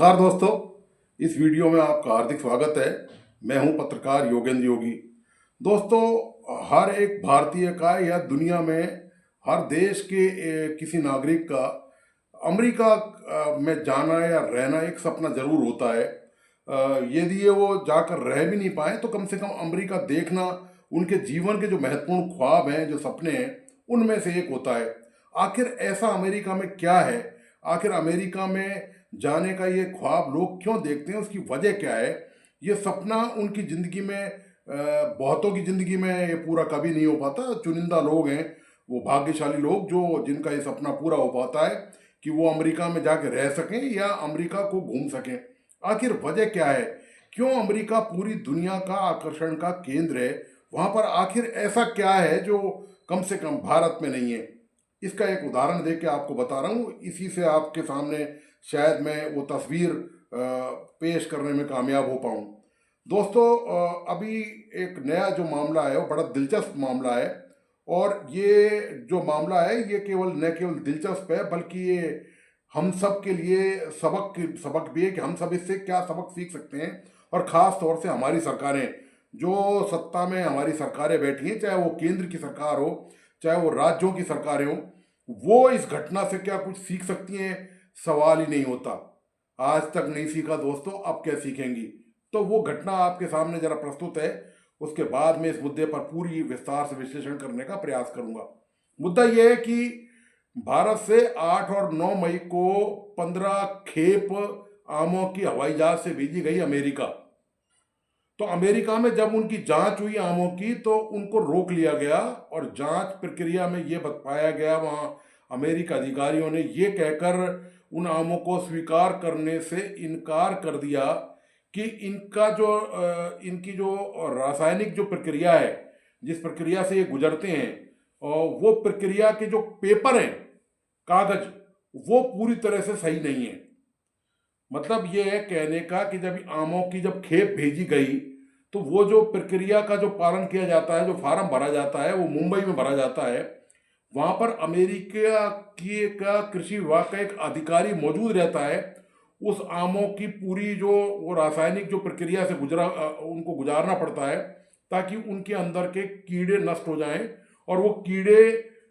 नमस्कार दोस्तों, इस वीडियो में आपका हार्दिक स्वागत है। मैं हूं पत्रकार योगेंद्र योगी। दोस्तों, हर एक भारतीय का या दुनिया में हर देश के किसी नागरिक का अमेरिका में जाना या रहना एक सपना जरूर होता है। यदि ये वो जाकर रह भी नहीं पाए तो कम से कम अमेरिका देखना उनके जीवन के जो महत्वपूर्ण ख्वाब हैं, जो सपने हैं, उनमें से एक होता है। आखिर ऐसा अमेरिका में क्या है? आखिर अमेरिका में जाने का ये ख्वाब लोग क्यों देखते हैं? उसकी वजह क्या है? ये सपना उनकी ज़िंदगी में बहुतों की ज़िंदगी में ये पूरा कभी नहीं हो पाता। चुनिंदा लोग हैं, वो भाग्यशाली लोग जो जिनका ये सपना पूरा हो पाता है कि वो अमेरिका में जाके रह सकें या अमेरिका को घूम सकें। आखिर वजह क्या है? क्यों अमेरिका पूरी दुनिया का आकर्षण का केंद्र है? वहाँ पर आखिर ऐसा क्या है जो कम से कम भारत में नहीं है? इसका एक उदाहरण देके के आपको बता रहा हूँ। इसी से आपके सामने शायद मैं वो तस्वीर पेश करने में कामयाब हो पाऊँ। दोस्तों, अभी एक नया जो मामला है वो बड़ा दिलचस्प मामला है। और ये जो मामला है ये केवल न केवल दिलचस्प है बल्कि ये हम सब के लिए सबक भी है कि हम सब इससे क्या सबक सीख सकते हैं। और ख़ास तौर से हमारी सरकारें, जो सत्ता में हमारी सरकारें बैठी हैं, चाहे वो केंद्र की सरकार हो चाहे वो राज्यों की सरकारें हों, वो इस घटना से क्या कुछ सीख सकती हैं? सवाल ही नहीं होता। आज तक नहीं सीखा दोस्तों, अब क्या सीखेंगी? तो वो घटना आपके सामने जरा प्रस्तुत है, उसके बाद में इस मुद्दे पर पूरी विस्तार से विश्लेषण करने का प्रयास करूंगा। मुद्दा यह है कि भारत से 8 और 9 मई को 15 खेप आमों की हवाई जहाज से भेजी गई अमेरिका। तो अमेरिका में जब उनकी जांच हुई आमों की तो उनको रोक लिया गया और जांच प्रक्रिया में ये बताया गया, वहाँ अमेरिका अधिकारियों ने ये कहकर उन आमों को स्वीकार करने से इनकार कर दिया कि इनकी जो रासायनिक जो प्रक्रिया है, जिस प्रक्रिया से ये गुजरते हैं, और वो प्रक्रिया के जो पेपर हैं, कागज, वो पूरी तरह से सही नहीं है। मतलब ये है कहने का कि जब खेप भेजी गई तो वो जो प्रक्रिया का जो पालन किया जाता है, जो फार्म भरा जाता है, वो मुंबई में भरा जाता है। वहाँ पर अमेरिका की का कृषि विभाग का एक अधिकारी मौजूद रहता है। उस आमों की पूरी जो वो रासायनिक जो प्रक्रिया से उनको गुजारना पड़ता है ताकि उनके अंदर के कीड़े नष्ट हो जाएं और वो कीड़े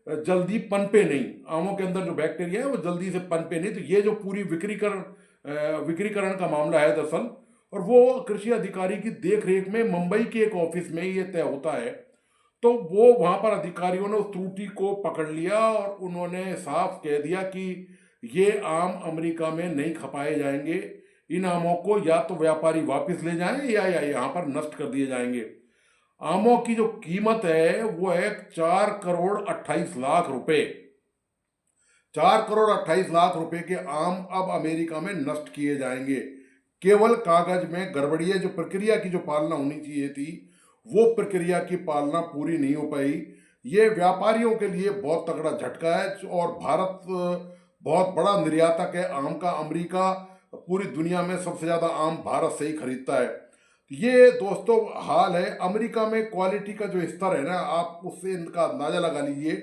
जल्दी पनपे नहीं। आमों के अंदर जो बैक्टीरिया है वो जल्दी से पनपे नहीं। तो ये जो पूरी विक्रीकरण का मामला है दरअसल, और वो कृषि अधिकारी की देख रेख में मुंबई के एक ऑफिस में ये तय होता है। तो वो वहाँ पर अधिकारियों ने उस त्रुटि को पकड़ लिया और उन्होंने साफ कह दिया कि ये आम अमेरिका में नहीं खपाए जाएंगे। इन आमों को या तो व्यापारी वापस ले जाएं या यहाँ पर नष्ट कर दिए जाएंगे। आमों की जो कीमत है वो है 4 करोड़ 28 लाख रुपए। 4 करोड़ 28 लाख रुपए के आम अब अमेरिका में नष्ट किए जाएंगे। केवल कागज में गड़बड़ी है। जो प्रक्रिया की जो पालना होनी चाहिए थी वो प्रक्रिया की पालना पूरी नहीं हो पाई। ये व्यापारियों के लिए बहुत तगड़ा झटका है। और भारत बहुत बड़ा निर्यातक है आम का। अमेरिका पूरी दुनिया में सबसे ज़्यादा आम भारत से ही खरीदता है। ये दोस्तों हाल है। अमेरिका में क्वालिटी का जो स्तर है ना, आप उससे इनका अंदाज़ा लगा लीजिए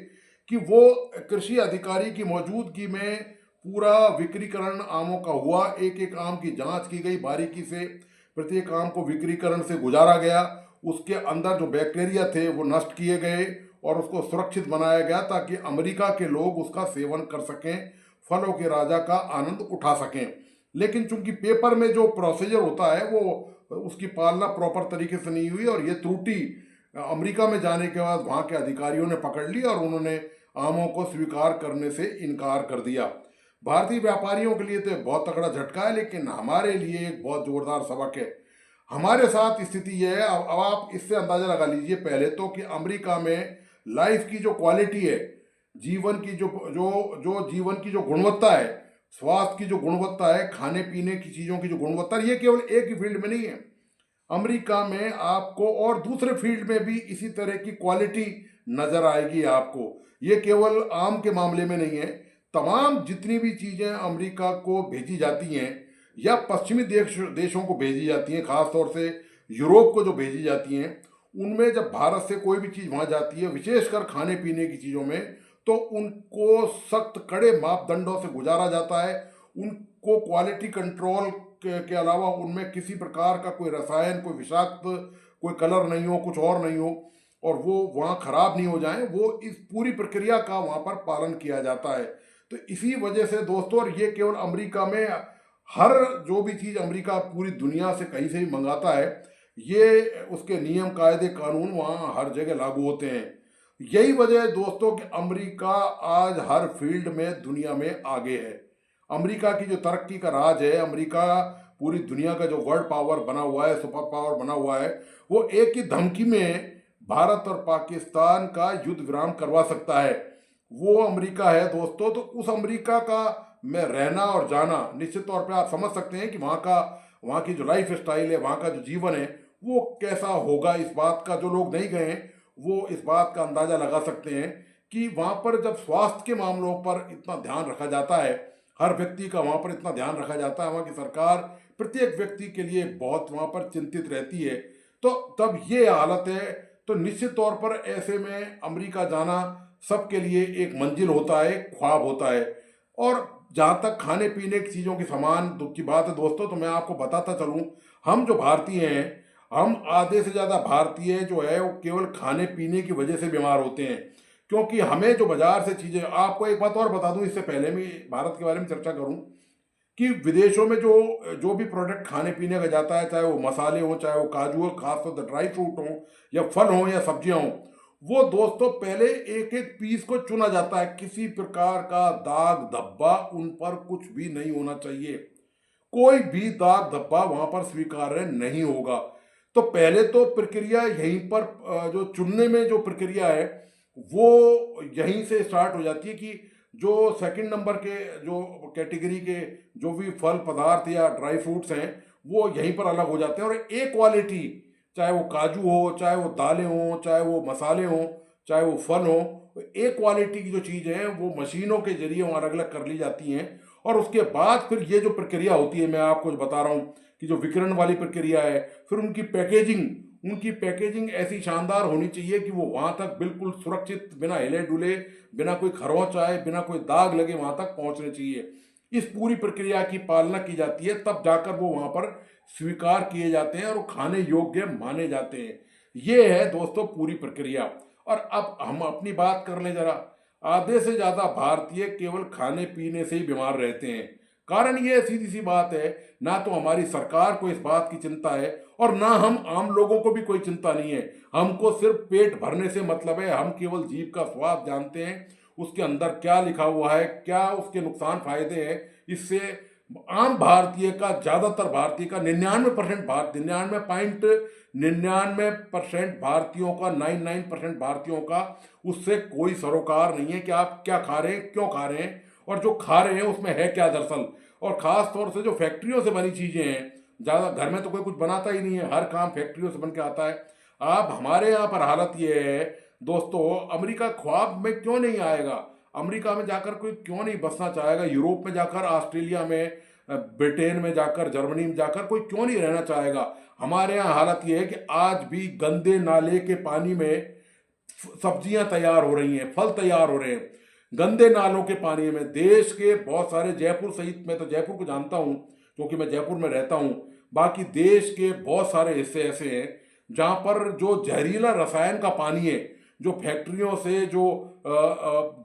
कि वो कृषि अधिकारी की मौजूदगी में पूरा विक्रीकरण आमों का हुआ। एक एक आम की जांच की गई बारीकी से। प्रत्येक आम को विक्रीकरण से गुजारा गया। उसके अंदर जो बैक्टीरिया थे वो नष्ट किए गए और उसको सुरक्षित बनाया गया ताकि अमेरिका के लोग उसका सेवन कर सकें, फलों के राजा का आनंद उठा सकें। लेकिन चूंकि पेपर में जो प्रोसीजर होता है वो उसकी पालना प्रॉपर तरीके से नहीं हुई और ये त्रुटि अमेरिका में जाने के बाद वहाँ के अधिकारियों ने पकड़ ली और उन्होंने आमों को स्वीकार करने से इनकार कर दिया। भारतीय व्यापारियों के लिए तो बहुत तगड़ा झटका है, लेकिन हमारे लिए एक बहुत जोरदार सबक है। हमारे साथ स्थिति यह है, अब आप इससे अंदाजा लगा लीजिए पहले तो कि अमेरिका में लाइफ की जो क्वालिटी है, जीवन की जो जीवन की जो गुणवत्ता है, स्वास्थ्य की जो गुणवत्ता है, खाने पीने की चीज़ों की जो गुणवत्ता है, ये केवल एक ही फील्ड में नहीं है। अमेरिका में आपको और दूसरे फील्ड में भी इसी तरह की क्वालिटी नजर आएगी आपको। ये केवल आम के मामले में नहीं है। तमाम जितनी भी चीज़ें अमेरिका को भेजी जाती हैं या पश्चिमी देशों को भेजी जाती हैं, खास तौर से यूरोप को जो भेजी जाती हैं, उनमें जब भारत से कोई भी चीज़ वहाँ जाती है, विशेषकर खाने पीने की चीज़ों में, तो उनको सख्त कड़े मापदंडों से गुजारा जाता है। उनको क्वालिटी कंट्रोल के अलावा उनमें किसी प्रकार का कोई रसायन, कोई विषाक्त, कोई कलर नहीं हो, कुछ और नहीं हो, और वो वहाँ खराब नहीं हो जाए, वो इस पूरी प्रक्रिया का वहाँ पर पालन किया जाता है। तो इसी वजह से दोस्तों, और ये केवल अमेरिका में, हर जो भी चीज़ अमेरिका पूरी दुनिया से कहीं से भी मंगाता है, ये उसके नियम, कायदे, कानून वहाँ हर जगह लागू होते हैं। यही वजह है दोस्तों कि अमेरिका आज हर फील्ड में दुनिया में आगे है। अमेरिका की जो तरक्की का राज है, अमेरिका पूरी दुनिया का जो वर्ल्ड पावर बना हुआ है, सुपर पावर बना हुआ है, वो एक ही धमकी में भारत और पाकिस्तान का युद्ध विराम करवा सकता है। वो अमेरिका है दोस्तों। तो उस अमेरिका का में रहना और जाना, निश्चित तौर पे आप समझ सकते हैं कि वहाँ की जो लाइफ स्टाइल है, वहाँ का जो जीवन है, वो कैसा होगा। इस बात का, जो लोग नहीं गए हैं वो इस बात का अंदाज़ा लगा सकते हैं कि वहाँ पर जब स्वास्थ्य के मामलों पर इतना ध्यान रखा जाता है, हर व्यक्ति का वहाँ पर इतना ध्यान रखा जाता है, वहाँ की सरकार प्रत्येक व्यक्ति के लिए बहुत वहाँ पर चिंतित रहती है, तो तब ये हालत है। तो निश्चित तौर पर ऐसे में अमेरिका जाना सबके लिए एक मंजिल होता है, ख्वाब होता है। और जहाँ तक खाने पीने की चीज़ों की सामान दुख की बात है दोस्तों, तो मैं आपको बताता चलूँ, हम जो भारतीय हैं, हम आधे से ज़्यादा भारतीय जो है वो केवल खाने पीने की वजह से बीमार होते हैं। क्योंकि हमें जो बाजार से चीज़ें, आपको एक बात और बता दूं इससे पहले मैं भारत के बारे में चर्चा करूं, कि विदेशों में जो जो भी प्रोडक्ट खाने पीने का जाता है, चाहे वो मसाले हों, चाहे वो काजू हो, खासतौर से ड्राई फ्रूट हों, या फल हों, या सब्जियां हों, वो दोस्तों पहले एक एक पीस को चुना जाता है। किसी प्रकार का दाग धब्बा उन पर कुछ भी नहीं होना चाहिए। कोई भी दाग धब्बा वहां पर स्वीकार्य नहीं होगा। तो पहले तो प्रक्रिया यहीं पर, जो चुनने में जो प्रक्रिया है वो यहीं से स्टार्ट हो जाती है कि जो सेकंड नंबर के जो कैटेगरी के जो भी फल पदार्थ या ड्राई फ्रूट्स हैं, वो यहीं पर अलग हो जाते हैं। और एक क्वालिटी, चाहे वो काजू हो, चाहे वो दालें हों, चाहे वो मसाले हों, चाहे वो फल हो, एक क्वालिटी की जो चीज़ें हैं वो मशीनों के जरिए वहाँ अलग अलग कर ली जाती हैं। और उसके बाद फिर ये जो प्रक्रिया होती है, मैं आपको बता रहा हूँ कि जो विकिरण वाली प्रक्रिया है, फिर उनकी पैकेजिंग ऐसी शानदार होनी चाहिए कि वो वहाँ तक बिल्कुल सुरक्षित, बिना हिले डुले, बिना कोई खरोंच आए, बिना कोई दाग लगे वहाँ तक पहुँचने चाहिए। इस पूरी प्रक्रिया की पालना की जाती है, तब जाकर वो वहाँ पर स्वीकार किए जाते हैं और वो खाने योग्य माने जाते हैं। ये है दोस्तों पूरी प्रक्रिया। और अब हम अपनी बात कर लें जरा। आधे से ज़्यादा भारतीय केवल खाने पीने से ही बीमार रहते हैं। कारण ये सीधी सी बात है, ना तो हमारी सरकार को इस बात की चिंता है, और ना हम आम लोगों को भी कोई चिंता नहीं है। हमको सिर्फ पेट भरने से मतलब है। हम केवल जीभ का स्वाद जानते हैं, उसके अंदर क्या लिखा हुआ है, क्या उसके नुकसान फायदे हैं। इससे आम भारतीय का, ज़्यादातर भारतीय का, 99% भारत 99.99% भारतियों का, 99% भारतियों का उससे कोई सरोकार नहीं है कि आप क्या खा रहे हैं, क्यों खा रहे हैं, और जो खा रहे हैं उसमें है क्या दरअसल। और ख़ास तौर से जो फैक्ट्रियों से बनी चीज़ें हैं, ज़्यादा घर में तो कोई कुछ बनाता ही नहीं है, हर काम फैक्ट्रियों से बन के आता है। आप हमारे यहाँ पर हालत ये है दोस्तों, अमेरिका ख्वाब में क्यों नहीं आएगा, अमेरिका में जाकर कोई क्यों नहीं बसना चाहेगा, यूरोप में जाकर, ऑस्ट्रेलिया में, ब्रिटेन में जाकर, जर्मनी में जाकर कोई क्यों नहीं रहना चाहेगा। हमारे यहाँ हालत ये है कि आज भी गंदे नाले के पानी में सब्जियां तैयार हो रही हैं, फल तैयार हो रहे हैं, गंदे नालों के पानी में। देश के बहुत सारे, जयपुर सहित, मैं तो जयपुर को जानता हूँ क्योंकि मैं जयपुर में रहता हूँ, बाकी देश के बहुत सारे हिस्से ऐसे हैं जहाँ पर जो जहरीला रसायन का पानी है, जो फैक्ट्रियों से, जो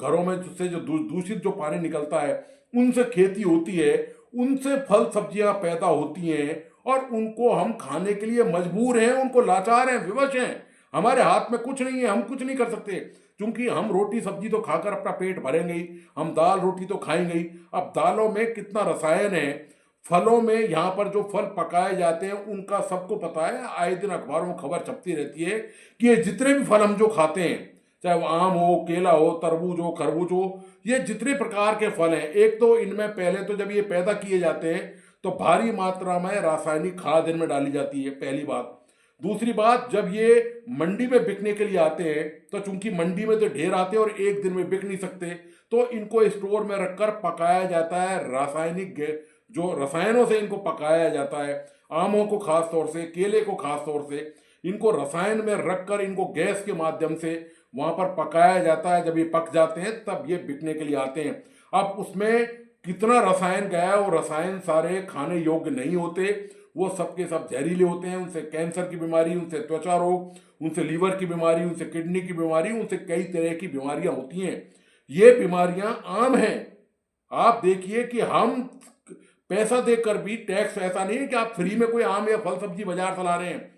घरों में से जो दूषित जो पानी निकलता है, उनसे खेती होती है, उनसे फल सब्जियां पैदा होती हैं, और उनको हम खाने के लिए मजबूर हैं, उनको लाचार हैं, विवश हैं। हमारे हाथ में कुछ नहीं है, हम कुछ नहीं कर सकते, क्योंकि हम रोटी सब्जी तो खाकर अपना पेट भरेंगे ही, हम दाल रोटी तो खाएंगे ही। अब दालों में कितना रसायन है, फलों में, यहाँ पर जो फल पकाए जाते हैं उनका सबको पता है, आए दिन अखबारों में खबर छपती रहती है कि ये जितने भी फल हम जो खाते हैं, चाहे वो आम हो, केला हो, तरबूज हो, खरबूज हो, ये जितने प्रकार के फल हैं, एक तो इनमें पहले तो जब ये पैदा किए जाते हैं तो भारी मात्रा में रासायनिक खाद इनमें डाली जाती है, पहली बात। दूसरी बात, जब ये मंडी में बिकने के लिए आते हैं, तो चूंकि मंडी में तो ढेर आते हैं और एक दिन में बिक नहीं सकते, तो इनको स्टोर में रखकर पकाया जाता है, जो रसायनों से इनको पकाया जाता है। आमों को खास तौर से, केले को खास तौर से, इनको रसायन में रखकर इनको गैस के माध्यम से वहां पर पकाया जाता है। जब ये पक जाते हैं तब ये बिकने के लिए आते हैं। अब उसमें कितना रसायन गया है, वो रसायन सारे खाने योग्य नहीं होते, वो सबके सब जहरीले होते हैं। उनसे कैंसर की बीमारी, उनसे त्वचा रोग, उनसे लीवर की बीमारी, उनसे किडनी की बीमारी, उनसे कई तरह की बीमारियां होती हैं। ये बीमारियां आम हैं। आप देखिए कि हम पैसा देकर भी टैक्स, ऐसा नहीं है कि आप फ्री में कोई आम या फल सब्जी बाजार चला रहे हैं,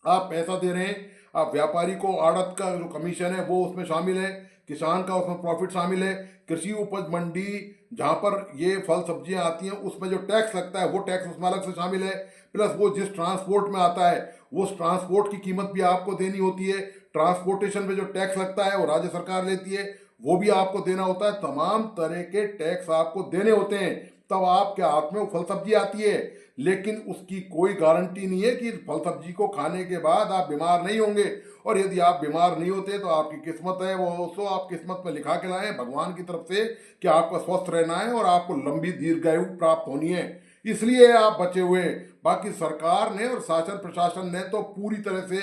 आप पैसा दे रहे हैं। आप व्यापारी को आड़त का जो कमीशन है वो उसमें शामिल है, किसान का उसमें प्रॉफिट शामिल है, कृषि उपज मंडी जहाँ पर ये फल सब्जियां आती हैं उसमें जो टैक्स लगता है वो टैक्स उसमें अलग से शामिल है, प्लस वो जिस ट्रांसपोर्ट में आता है वो उस ट्रांसपोर्ट की कीमत भी आपको देनी होती है। ट्रांसपोर्टेशन पे जो टैक्स लगता है वो राज्य सरकार लेती है, वो भी आपको देना होता है। तमाम तरह के टैक्स आपको देने होते हैं, तब आपके हाथ में वो फल सब्जी आती है। लेकिन उसकी कोई गारंटी नहीं है कि इस फल सब्जी को खाने के बाद आप बीमार नहीं होंगे। और यदि आप बीमार नहीं होते तो आपकी किस्मत है, वो सो आप किस्मत में लिखा के लाएं भगवान की तरफ से कि आपका स्वस्थ रहना है और आपको लंबी दीर्घायु प्राप्त होनी है, इसलिए आप बचे हुए हैं। बाकी सरकार ने और शासन प्रशासन ने तो पूरी तरह से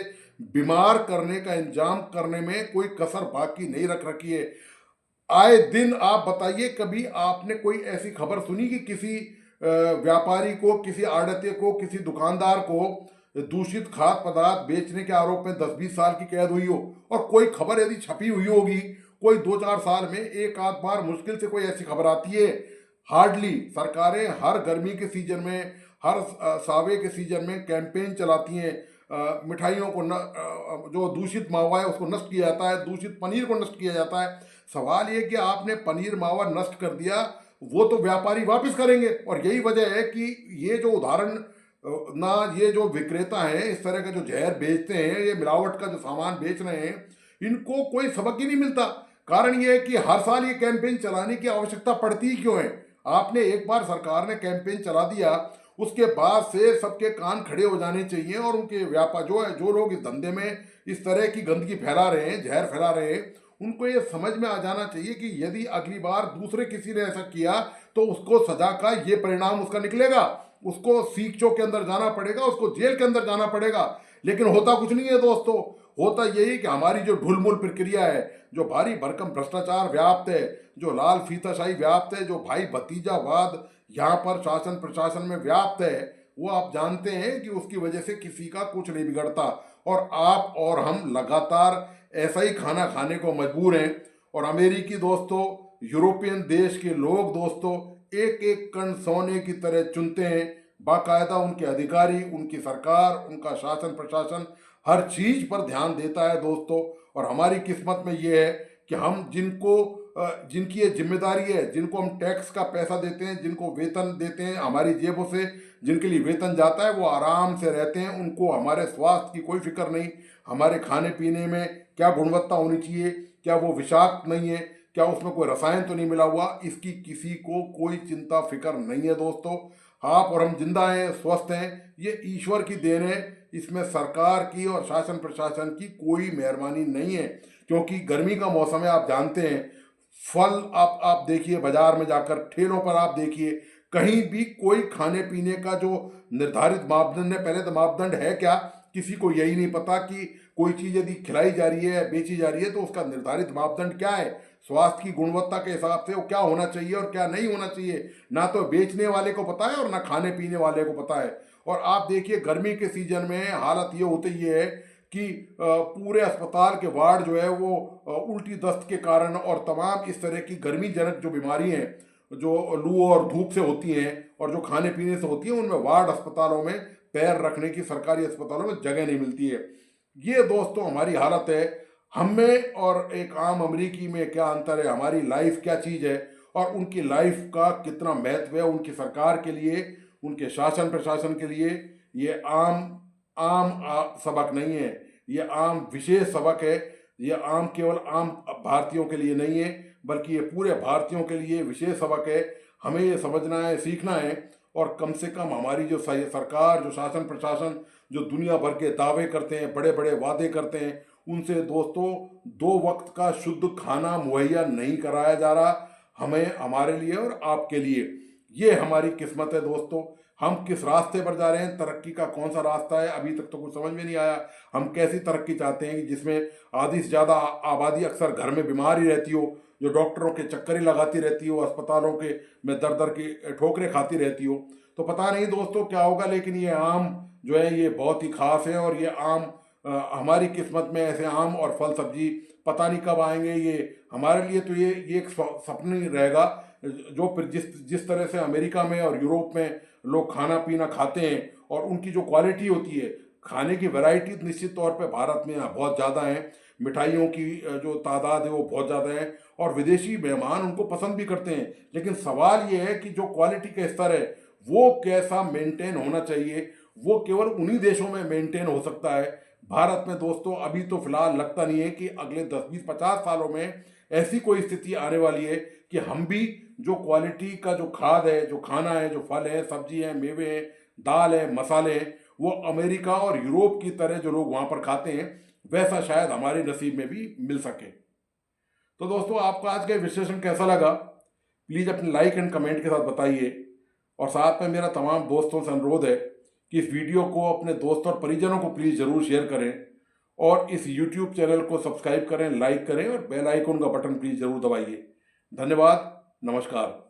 बीमार करने का इंतजाम करने में कोई कसर बाकी नहीं रख रखी है। आए दिन आप बताइए, कभी आपने कोई ऐसी खबर सुनी कि किसी व्यापारी को, किसी आड़ते को, किसी दुकानदार को दूषित खाद्य पदार्थ बेचने के आरोप में 10-20 साल की कैद हुई हो? और कोई खबर यदि छपी हुई होगी, कोई 2-4 साल में एक आध बार मुश्किल से कोई ऐसी खबर आती है। हार्डली। सरकारें हर गर्मी के सीजन में, हर सावे के सीजन में कैंपेन चलाती हैं। मिठाइयों को जो दूषित मावा है उसको नष्ट किया जाता है, दूषित पनीर को नष्ट किया जाता है। सवाल ये कि आपने पनीर मावा नष्ट कर दिया, वो तो व्यापारी वापस करेंगे। और यही वजह है कि ये जो उदाहरण ना, ये जो विक्रेता हैं इस तरह का जो जहर बेचते हैं, ये मिलावट का जो सामान बेच रहे हैं, इनको कोई सबक ही नहीं मिलता। कारण ये है कि हर साल ये कैंपेन चलाने की आवश्यकता पड़ती ही क्यों है? आपने एक बार सरकार ने कैंपेन चला दिया, उसके बाद से सबके कान खड़े हो जाने चाहिए और उनके व्यापार जो है, जो लोग इस धंधे में इस तरह की गंदगी फैला रहे हैं, जहर फैला रहे हैं, उनको ये समझ में आ जाना चाहिए कि यदि अगली बार दूसरे किसी ने ऐसा किया तो उसको सजा का ये परिणाम उसका निकलेगा। उसको सीखचों के अंदर जाना पड़ेगा, उसको जेल के अंदर जाना पड़ेगा। लेकिन होता कुछ नहीं है दोस्तों। होता यही कि हमारी जो ढुलमुल प्रक्रिया है, जो भारी भरकम भ्रष्टाचार व्याप्त है, जो लाल फीताशाही व्याप्त है, जो भाई भतीजावाद यहाँ पर शासन प्रशासन में व्याप्त है, वो आप जानते हैं कि उसकी वजह से किसी का कुछ नहीं बिगड़ता। और आप और हम लगातार ऐसा ही खाना खाने को मजबूर हैं। और अमेरिकी दोस्तों, यूरोपियन देश के लोग दोस्तों एक एक कण सोने की तरह चुनते हैं। बाकायदा उनके अधिकारी, उनकी सरकार, उनका शासन प्रशासन हर चीज पर ध्यान देता है दोस्तों। और हमारी किस्मत में ये है कि हम जिनकी ये जिम्मेदारी है, जिनको हम टैक्स का पैसा देते हैं, जिनको वेतन देते हैं हमारी जेबों से, जिनके लिए वेतन जाता है, वो आराम से रहते हैं। उनको हमारे स्वास्थ्य की कोई फिक्र नहीं, हमारे खाने पीने में क्या गुणवत्ता होनी चाहिए, क्या वो विषाक्त नहीं है, क्या उसमें कोई रसायन तो नहीं मिला हुआ, इसकी किसी को कोई चिंता फिक्र नहीं है दोस्तों। आप और हम जिंदा हैं, स्वस्थ हैं, ये ईश्वर की देन है। इसमें सरकार की और शासन प्रशासन की कोई मेहरबानी नहीं है। क्योंकि गर्मी का मौसम है, आप जानते हैं, फल आप देखिए बाजार में जाकर, ठेलों पर आप देखिए, कहीं भी कोई खाने पीने का जो निर्धारित मापदंड है, पहले तो मापदंड है क्या, किसी को यही नहीं पता कि कोई चीज़ यदि खिलाई जा रही है, बेची जा रही है, तो उसका निर्धारित मापदंड क्या है। स्वास्थ्य की गुणवत्ता के हिसाब से वो क्या होना चाहिए और क्या नहीं होना चाहिए, ना तो बेचने वाले को पता है और ना खाने पीने वाले को पता है। और आप देखिए गर्मी के सीजन में हालत ये होती है कि पूरे अस्पताल के वार्ड जो है वो उल्टी दस्त के कारण और तमाम इस तरह की गर्मी जनक जो बीमारी हैं, जो लू और धूप से होती हैं और जो खाने पीने से होती हैं, उनमें वार्ड अस्पतालों में पैर रखने की सरकारी अस्पतालों में जगह नहीं मिलती है। ये दोस्तों हमारी हालत है। हम में और एक आम अमरीकी में क्या अंतर है, हमारी लाइफ क्या चीज़ है और उनकी लाइफ का कितना महत्व है उनकी सरकार के लिए, उनके शासन प्रशासन के लिए। ये सबक नहीं है, ये आम विशेष सबक है। ये केवल आम भारतीयों के लिए नहीं है, बल्कि ये पूरे भारतीयों के लिए विशेष सबक है। हमें ये समझना है, सीखना है। और कम से कम हमारी जो सरकार, जो शासन प्रशासन, जो दुनिया भर के दावे करते हैं, बड़े बड़े वादे करते हैं, उनसे दोस्तों 2 वक्त का शुद्ध खाना मुहैया नहीं कराया जा रहा हमें, हमारे लिए और आपके लिए। ये हमारी किस्मत है दोस्तों। हम किस रास्ते पर जा रहे हैं, तरक्की का कौन सा रास्ता है, अभी तक तो कुछ समझ में नहीं आया। हम कैसी तरक्की चाहते हैं कि जिसमें आधी से ज़्यादा आबादी अक्सर घर में बीमार ही रहती हो, जो डॉक्टरों के चक्कर ही लगाती रहती हो, अस्पतालों के में दर दर की ठोकरें खाती रहती हो। तो पता नहीं दोस्तों क्या होगा, लेकिन ये आम जो है ये बहुत ही खास है, और ये आम हमारी किस्मत में ऐसे आम और फल सब्जी पता नहीं कब आएंगे। ये हमारे लिए तो ये एक सपना ही रहेगा। जो फिर जिस जिस तरह से अमेरिका में और यूरोप में लोग खाना पीना खाते हैं और उनकी जो क्वालिटी होती है, खाने की वैरायटी निश्चित तौर पे भारत में यहाँ बहुत ज़्यादा है। मिठाइयों की जो तादाद है वो बहुत ज़्यादा है, और विदेशी मेहमान उनको पसंद भी करते हैं। लेकिन सवाल ये है कि जो क्वालिटी का स्तर है वो कैसा मेंटेन होना चाहिए, वो केवल उन्हीं देशों में मेंटेन हो सकता है। भारत में दोस्तों अभी तो फिलहाल लगता नहीं है कि अगले 10 20 50 सालों में ऐसी कोई स्थिति आने वाली है कि हम भी जो क्वालिटी का जो खाद है, जो खाना है, जो फल है, सब्जी है, मेवे हैं, दाल है, मसाले हैं, वो अमेरिका और यूरोप की तरह जो लोग वहाँ पर खाते हैं वैसा शायद हमारे नसीब में भी मिल सके। तो दोस्तों आपको आज का विश्लेषण कैसा लगा, प्लीज़ अपने लाइक एंड कमेंट के साथ बताइए। और साथ में मेरा तमाम दोस्तों से अनुरोध है कि इस वीडियो को अपने दोस्तों और परिजनों को प्लीज़ ज़रूर शेयर करें, और इस यूट्यूब चैनल को सब्सक्राइब करें, लाइक करें, और बेल आइकन का बटन प्लीज़ ज़रूर दबाइए। धन्यवाद। नमस्कार।